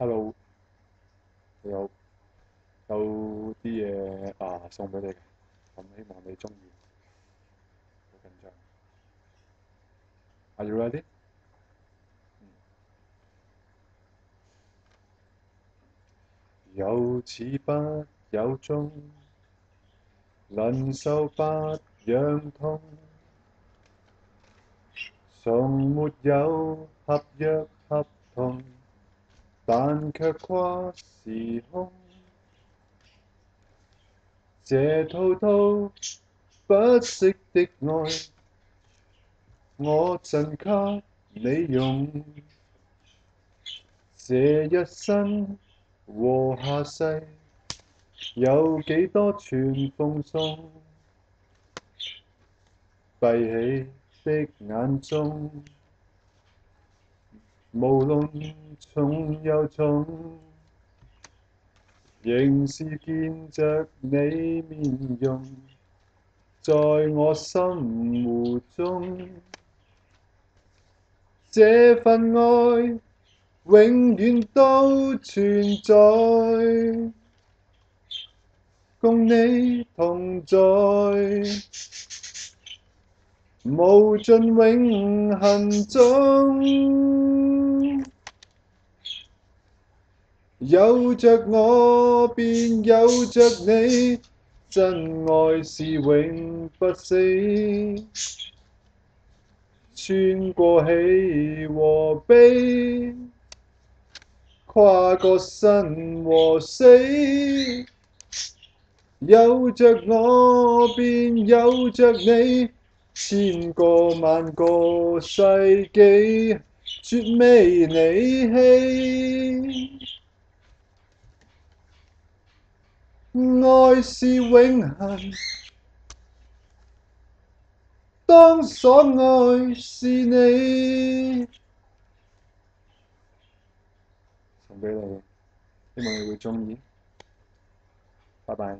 Hello，有啲嘢送俾你嘅，咁希望你中意。好緊張。Are you ready？有始不有終，能受不樣痛，從沒有合約合同，但卻跨時空。這滔滔不息的愛，我贈給你用。這一生和下世，有幾多串奉送？閉起的眼中，無論重又重，仍是見着你面容，在我心湖中。這份愛永遠都存在，共你同在，無盡永恆中。有着我便有着你，真愛是永不死。穿過喜和悲，跨過生和死，有着我便有着你，千個萬個世紀，絕未離棄。愛是永恆，當所愛是你。送俾你，希望你會鍾意。拜拜。